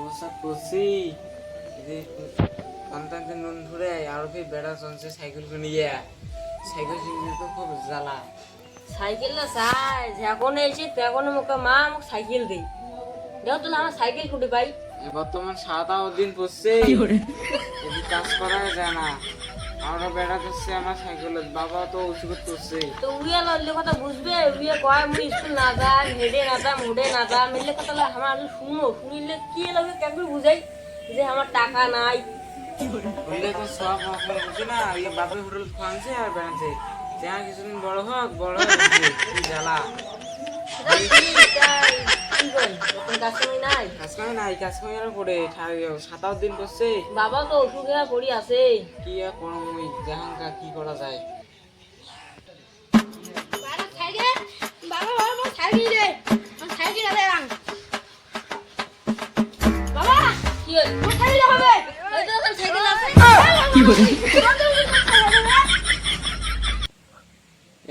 অবস্থা করছি সন্তানকে নুন ধরে আর ফির বেড়া চলছে সাইকেল নিয়ে সাইকেল কিনতে তো খুব জ্বালা। সাইকেল না চাই যখন এসে তখন মুখে মা আমাকে সাইকেল দেই দেও তো আমার সাইকেল খুঁটে পাই। বর্তমান 7-8 দিন পড়ছে কাজ করা যায় না। আমরা বেড়া করছে আমার সাইকেল বাবা তো ওষুধ করছে তো উড়িয়া লড়লে কথা বুঝবে উড়িয়া কয় মুই স্কুল না যাই হেডে না যাই মুডে না যাই মিললে কথা আমার শুনো শুনিলে কি লাগে কেমন বুঝাই যে আমার টাকা নাই বললে তো সব বুঝে না ওই বাপের হোটেল খাওয়াছে আর বেড়াচ্ছে যা কিছুদিন বড় হোক কি জ্বালা। কাজ কামাই আর পড়ে 7-8 দিন করছে বাবা তো অসুখে পড়ি আছে কি আর করো ওই জাহাঙ্কা কি করা যায়।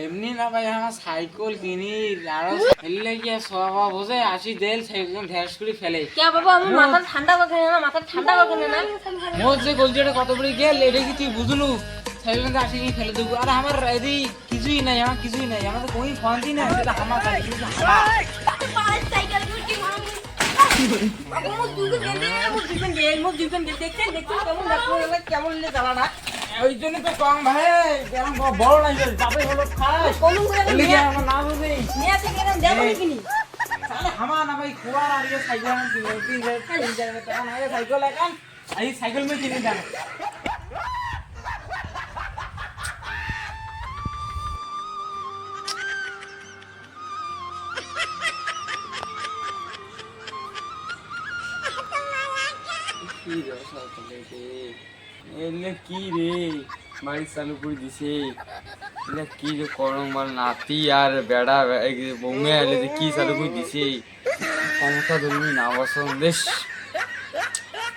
এমনি না ভাই আমার সাইকেল কিনি আরো ফেললে কি সব বোঝে 80 দেল সাইকেল ঢেস করে ফেলে কে বাবা আমি মাথা ঠান্ডা করে না মাথা ঠান্ডা করে না মোর যে গলজিটা কত বড় গেল এটা কি তুই বুঝলু সাইকেল 80 কি ফেলে দেবো আর আমার এদি কিছুই নাই আমার কিছুই নাই আমার তো કોઈ ফোনই না এটা আমার সাইকেল সাইকেল কি বাবা মো দুজন দেখতে কেমন লে জ্বালা না ওই জন্য তো কম ভাই এরকম বড় নাই যাবে হলো খায় কোন করে লিগে আমার না বুঝি নিয়ে থেকে এরকম দেবো কিনি তাহলে হামা না ভাই কুয়ার আর ये সাইকেল আমি কিনতে যাবে তখন আগে সাইকেল এখন এই সাইকেল মে কিনে দেন কি রে সাইকেল এলে কি রে বাড়ি চালু করে দিছে এলে কি রে করম বল নাতি আর বেড়া বৌমে এলে যে কি চালু করে দিছে ক্ষমতা ধরবি না বসন বেশ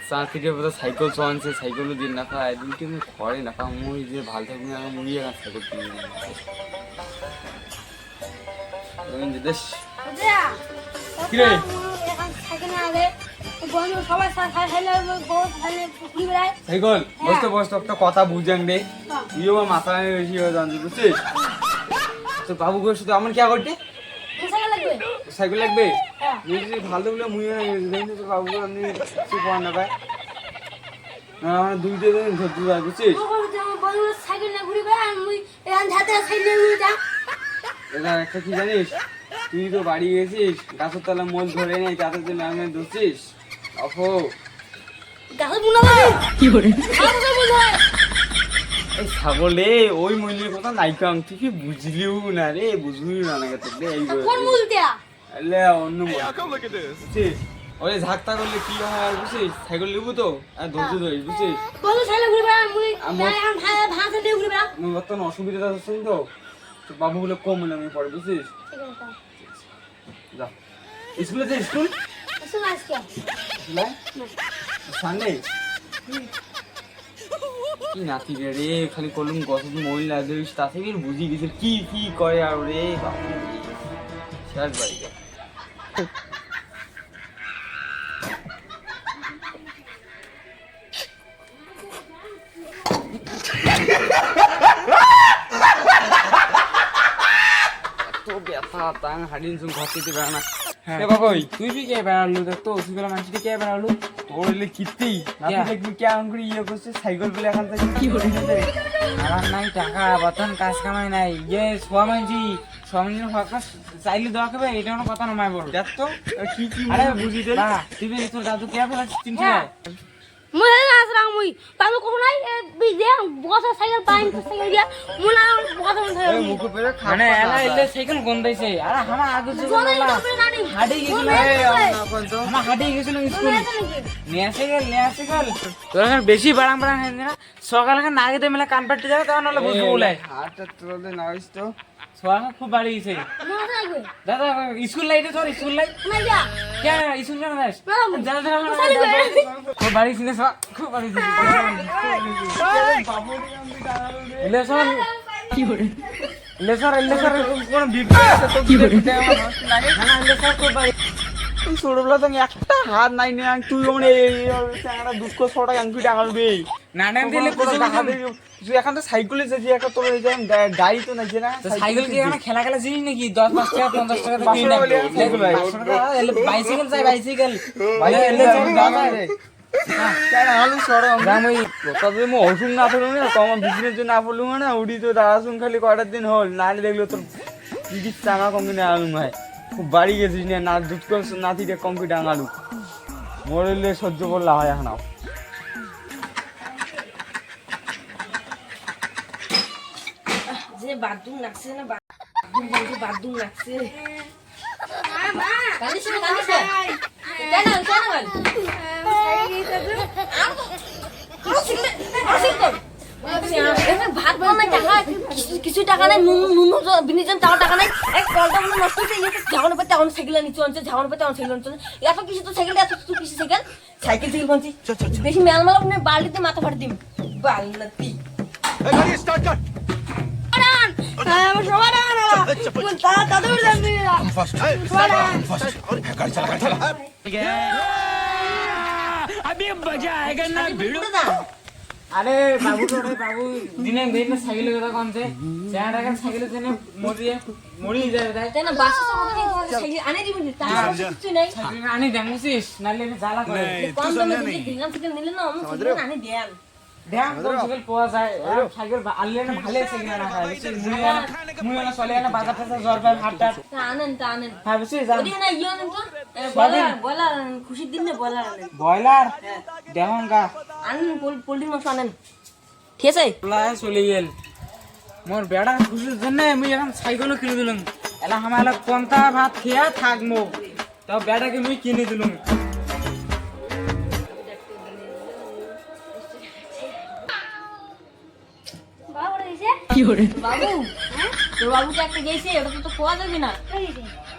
চাকরির বোধ সাইকেল চলছে সাইকেলও দিন না খা একদিন কিন্তু ঘরে না খা মুই যে ভালো থাকবি না মুই এখন সাইকেল কিনে দেশ কি রে সাইকেল বসতে বসতে একটা কথা বুঝান রে তুইও আমার মাথা বেশি হয়ে জানছি বুঝছিস তো বাবু করে শুধু আমার কি করতে সাইকেল লাগবে ভালো বলে মুই তোর বাবু করে আমি কিছু পাওয়া না পাই না আমার 2 দিন ধরতে পার বুঝছিস এটা একটা কি জানিস তুই তো বাড়ি গেছিস গাছের তলা মোল ধরে নেই তাদের জন্য আমি ধরছিস অফো এই ছাগলে ওই মহিলার কথা নাইকাম তুই কি বুঝলিও না রে বুঝলি না নাকি তোকে এই এলে অন্য বুঝছিস ওই ঝাকতা করলে কি হয় আর বুঝছিস সাইকেল নেবো তো আর ধৈর্য ধরিস বুঝছিস আমি বর্তমানে অসুবিধা হচ্ছে তো বাবু গুলো কম মনে আমি পড়ে বুঝছিস যা স্কুলে যে স্কুল সানডে কি নাতি রে খালি কলম গছ মহিলা দিস তা থেকে বুঝি গেছে কি কি করে আর রে বাবু শেষ বাড়ি তো ব্যথা তাং হাডিন সুন ঘষিতে বেড়া না এ বাবাই তুই বি কে বেড়ালু দেখ তো ওসিগুলা মানুষটি কে বেড়ালু তোর এলে কিত্তি নাতি দেখবি কে আঙ্গুরি ইয়ে করছে সাইকেল বলে এখান থেকে কি করে দিতে আমার নাই টাকা বর্তমান কাজ কামাই নাই ইয়ে সোয়ামাইজি সোয়ামাইজি ফাঁকা চাইলে দেওয়া খাবে এটা কোনো কথা নয় বড় দেখ তো কি কি আরে বুঝি দে না তুই বি তোর দাদু কে ফেলা চিনছে মুই আসরাম মুই পাগল কোন নাই বিজে বসা সাইকেল বাইন সাইকেল দিয়া মুনা বসা ধরে এই মুখ পরে খানে এলা এলে সাইকেল গন্ধাইছে আরে আমার আগে যে বললা হাডি গেছিল আমার হাডি গেছিল স্কুল নিয়ে সাইকেল তোর এখন বেশি বাড়াং বাড়াং হইছে না সকালে না আগে মেলা কান পাটতে যাবে তখন হলো বুঝবো বলে হাতটা তোলে নাইস তো সোয়া খুব বাড়ি গেছে দাদা স্কুল লাইটে তোর স্কুল লাইট না যা কে স্কুল কেন যাস দাদা খুব বাড়ি ছিল খুব বাড়ি ছিল ইলেকশন কি করে ইলেকশন কোন বিপদ আছে তো কি লাগে না ইলেকশন খুব বাড়ি তুই ছোটবেলা তো একটা হাত নাই না তুই মানে একটা দুঃখ ছটা আংটি টাঙালবি না না দিলে তুই এখন তো সাইকেলে যাচ্ছি একটা তোর গাড়ি তো নাই না সাইকেল কি এখন খেলা খেলা জিনিস নাকি 10-5 টাকা 50 টাকা দিয়ে কিনে বাইসাইকেল চাই বাইসাইকেল ওষুধ না পড়লো না কম বিজনেস জন্য না পড়লু না উড়ি তো আসুন খালি কয়টার দিন হল না দেখলো তোর চিকিৎসা আমার কমপ্লিট আলু ভাই খুব বাড়ি গেছিস না না দুধ নাতিটা কমপ্লিট আঙালু মরলে সহ্য করলা হয় এখন যে বাথরুম লাগছে না বাথরুম লাগছে কানিস কেন ভাত বানাই টাকা কিছু টাকা নাই নুন বিনিজন টাকা নাই এক কলটা মনে নষ্ট হয়েছে ঝাগন পাতে আমার সাইকেল নিচে আনছে ঝাগন পাতে আমার সাইকেল আনছে এত কিছু তো সাইকেল এত কিছু সাইকেল বানছি বেশি মেলমাল আপনি বালতিতে মাথা ফাটে দিম বালতি আরে বাবু তো রে বাবু দিনে দিন সাইকেল কথা কোনছে চার টাকা সাইকেলের জন্য মরি যায় তাই তাই না বাসা সাইকেল আনে দিবি তার কিছু নাই সাইকেল আনি দেমছিস নালে জ্বালা করে কম দামে যদি ভেঙা সাইকেল নিলে না আমি সাইকেল আনি দেন দেখ কোন সাইকেল পাওয়া যায় সাইকেল আনলে না ভালো সাইকেল না খায় মুই না চলে না বাজার টাজার জোর পায় হাটটা আনেন ভাবছিস জান ওদি না ইয়ো নেন তো বলা খুশির দিন না বলা আনেন বয়লার দেহন গা আনেন পোল্ট্রি মাংস আনেন ঠিক আছে প্লাস চলে গেল মোর বেড়া খুশির জন্য আমি এখন সাইকেলও কিনে দিলাম এলা আমার কোনটা ভাত খেয়া থাকবো তাও বেড়াকে আমি কিনে দিলাম বাবু তোর বাবুকে একটা গেছে ওটা তো পাওয়া যাবে না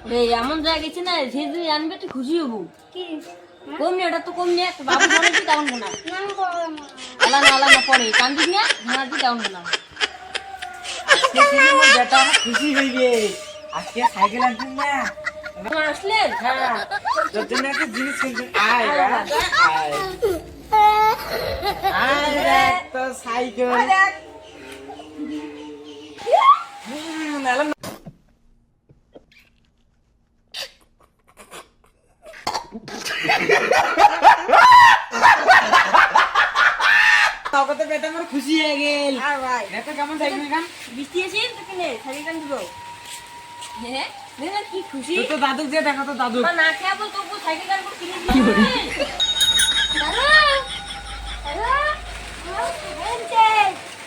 রে এমন জায়গা গেছে না যে যদি আনবে তুই খুশি হবো কম নি ওটা তো কম নি বাবু মনে কি ডাউন না আলা না পরে কান্দিস না ভাঙা দি ডাউন না মোর বেটা খুশি হইবে আজকে সাইকেল আনছিস না তোমার আসলে হ্যাঁ তোর জন্য একটা জিনিস কিনছি আয় দেখ তো সাইকেল বেটা আমার খুশি হয়ে গেল দেখো কেমন সাইকেল গান বৃষ্টি এসে তোকে নে সাইকেল কান দিব হ্যাঁ দেখো কি খুশি তো দাদুক যে দেখো তো দাদু না খেয়ে বল তো সাইকেল কান কিনে দিই দাদা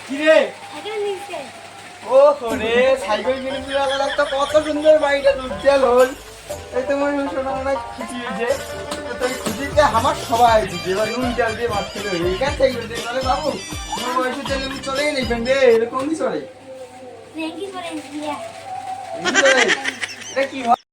কি রে সাইকেল নিছে ও করে সাইকেল কিনে দিলে তো কত সুন্দর বাড়িটা উজ্জ্বল হল এই তো মনে শোনা অনেক খুশি হয়েছে তুই খুশিতে আমার সবাই দিচ্ছে এবার নুন চাল দিয়ে ভাত খেলে এইখান সাইকেল দিয়ে বলে বাবু তোমার বয়সে তেলে আমি চলেই নেবেন রে এরকম কি চলে রেঙ্কি করে দিয়া এটা কি